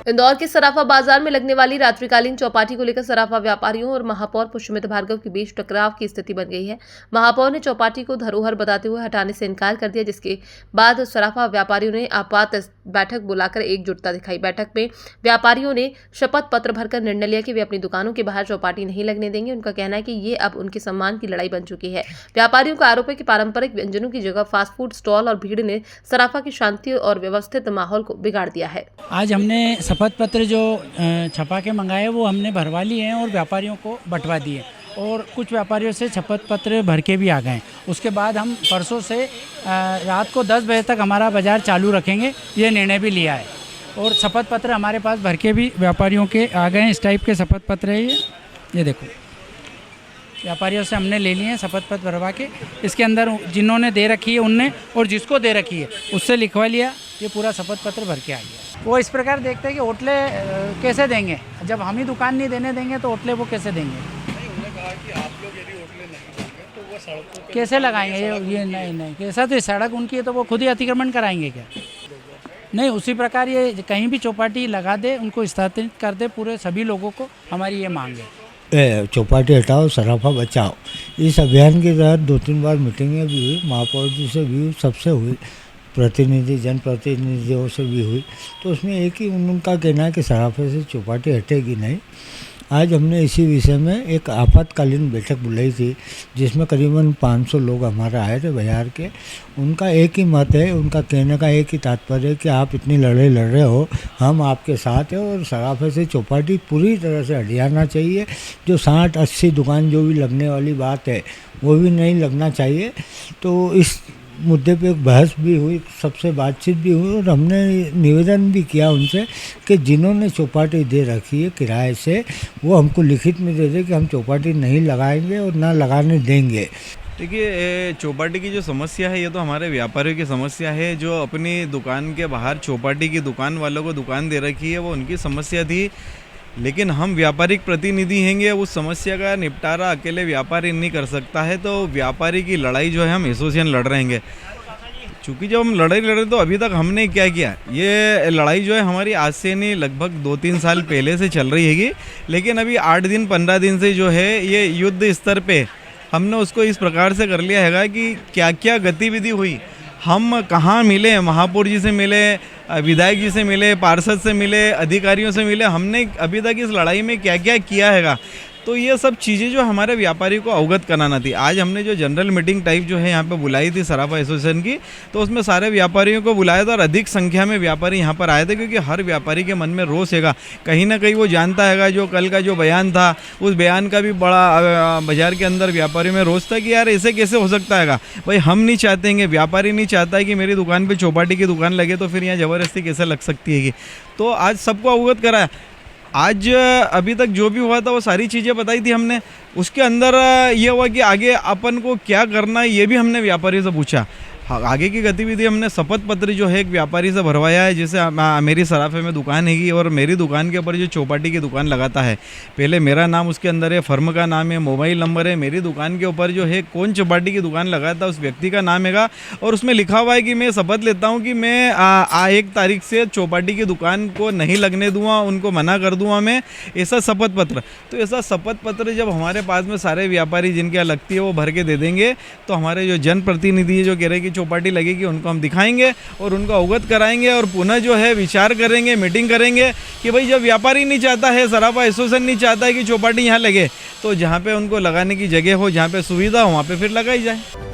इंदौर के सराफा बाजार में लगने वाली रात्रिकालीन चौपाटी को लेकर सराफा व्यापारियों और महापौर पुष्यमित्र भार्गव के बीच टकराव की स्थिति बन गई है। महापौर ने चौपाटी को धरोहर बताते हुए हटाने से इनकार कर दिया, जिसके बाद सराफा व्यापारियों ने आपात बैठक बुलाकर एकजुटता दिखाई। बैठक में व्यापारियों ने शपथ पत्र भरकर निर्णय लिया कि वे अपनी दुकानों के बाहर चौपाटी नहीं लगने देंगे। उनका कहना है कि ये अब उनके सम्मान की लड़ाई बन चुकी है। व्यापारियों का आरोप है कि पारंपरिक व्यंजनों की जगह फास्ट फूड स्टॉल और भीड़ ने सराफा की शांति और व्यवस्थित माहौल को बिगाड़ दिया है। आज हमने शपथ पत्र जो छपा के मंगाए वो हमने भरवा लिए हैं और व्यापारियों को बंटवा दिए और कुछ व्यापारियों से शपथ पत्र भर के भी आ गए। उसके बाद हम परसों से रात को 10 बजे तक हमारा बाज़ार चालू रखेंगे, ये निर्णय भी लिया है। और शपथ पत्र हमारे पास भर के भी व्यापारियों के आ गए हैं। इस टाइप के शपथ पत्र है ये देखो, व्यापारियों से हमने ले लिए हैं शपथ पत्र भरवा के। इसके अंदर जिन्होंने दे रखी है उनने और जिसको दे रखी है उससे लिखवा लिया, ये पूरा शपथ पत्र भर के आ गया। वो इस प्रकार देखते हैं कि होटले कैसे देंगे, जब हम ही दुकान नहीं देने देंगे तो होटले वो कैसे देंगे। उन्होंने कहा कि आप लोग यदि होटलें नहीं देंगे तो वो सड़कों कैसे लगाएंगे ये नहीं कैसा, तो सड़क उनकी है तो वो खुद ही अतिक्रमण कराएंगे क्या? नहीं, उसी प्रकार ये कहीं भी चौपाटी लगा दे, उनको स्थापित कर दे पूरे सभी लोगों को, हमारी ये मांग है। चौपाटी हटाओ सराफा बचाओ, इस अभियान के तहत 2-3 बार मीटिंगें भी हुई, महापौर जी से भी सबसे हुई, प्रतिनिधि जनप्रतिनिधियों से भी हुई। तो उसमें एक ही उनका कहना है कि सराफे से चौपाटी हटेगी नहीं। आज हमने इसी विषय में एक आपातकालीन बैठक बुलाई थी, जिसमें करीबन 500 लोग हमारे आए थे बाजार के। उनका एक ही मत है, उनका कहने का एक ही तात्पर्य है कि आप इतनी लड़ाई लड़ रहे हो, हम आपके साथ हैं और सराफे से चौपाटी पूरी तरह से हट जाना चाहिए। जो 60-80 दुकान जो भी लगने वाली बात है वो भी नहीं लगना चाहिए। तो इस मुद्दे पे एक बहस भी हुई, सबसे बातचीत भी हुई और हमने निवेदन भी किया उनसे कि जिन्होंने चौपाटी दे रखी है किराए से, वो हमको लिखित में दे दे कि हम चौपाटी नहीं लगाएंगे और ना लगाने देंगे। देखिए, चौपाटी की जो समस्या है ये तो हमारे व्यापारियों की समस्या है। जो अपनी दुकान के बाहर चौपाटी की दुकान वालों को दुकान दे रखी है वो उनकी समस्या थी, लेकिन हम व्यापारिक प्रतिनिधि हैंगे, उस समस्या का निपटारा अकेले व्यापारी नहीं कर सकता है। तो व्यापारी की लड़ाई जो है हम एसोसिएशन लड़ रहे हैं। चूँकि जब हम लड़ाई लड़ रहे तो अभी तक हमने क्या किया, ये लड़ाई जो है हमारी आज से नहीं लगभग 2-3 साल पहले से चल रही हैगी। लेकिन अभी 8 दिन 15 दिन से जो है ये युद्ध स्तर पे हमने उसको इस प्रकार से कर लिया हैगा कि क्या क्या गतिविधि हुई, हम कहाँ मिले, महापौर जी से मिले, विधायक जी से मिले, पार्षद से मिले, अधिकारियों से मिले, हमने अभी तक इस लड़ाई में क्या क्या किया हैगा। तो ये सब चीज़ें जो हमारे व्यापारी को अवगत कराना थी। आज हमने जो जनरल मीटिंग टाइप जो है यहाँ पे बुलाई थी सराफा एसोसिएशन की, तो उसमें सारे व्यापारियों को बुलाया था और अधिक संख्या में व्यापारी यहाँ पर आए थे, क्योंकि हर व्यापारी के मन में रोष हैगा। कहीं ना कहीं वो जानता हैगा, जो कल का जो बयान था उस बयान का भी बड़ा बाजार के अंदर व्यापारी में रोष था कि यार ऐसे कैसे हो सकता हैगा। भाई हम नहीं चाहते हैं, व्यापारी नहीं चाहता है कि मेरी दुकान पर चौपाटी की दुकान लगे, तो फिर यहाँ ज़बरदस्ती कैसे लग सकती है। तो आज सबको अवगत कराया। आज अभी तक जो भी हुआ था वो सारी चीज़ें बताई थी हमने। उसके अंदर ये हुआ कि आगे अपन को क्या करना है ये भी हमने व्यापारी से पूछा। आगे की गतिविधि हमने शपथ पत्र जो है एक व्यापारी से भरवाया है, जैसे मेरी सराफे में दुकान हैगी और मेरी दुकान के ऊपर जो चौपाटी की दुकान लगाता है, पहले मेरा नाम उसके अंदर है, फर्म का नाम है, मोबाइल नंबर है, मेरी दुकान के ऊपर जो है कौन चौपाटी की दुकान लगाता है उस व्यक्ति का नाम हैगा, और उसमें लिखा हुआ है कि मैं शपथ लेता हूँ कि मैं 1 तारीख से चौपाटी की दुकान को नहीं लगने दूँगा, उनको मना कर दूँगा मैं, ऐसा शपथ पत्र। तो ऐसा शपथ पत्र जब हमारे पास में सारे व्यापारी जिनके यहाँ लगती है वो भर के दे देंगे, तो हमारे जो जनप्रतिनिधि जो कह रहे हैं कि चौपाटी लगेगी उनको हम दिखाएंगे और उनको अवगत कराएंगे और पुनः जो है विचार करेंगे, मीटिंग करेंगे कि भाई जब व्यापारी नहीं चाहता है, सराफा एसोसिएशन नहीं चाहता है कि चौपाटी यहाँ लगे, तो जहाँ पे उनको लगाने की जगह हो, जहाँ पे सुविधा हो, वहाँ पे फिर लगाई जाए।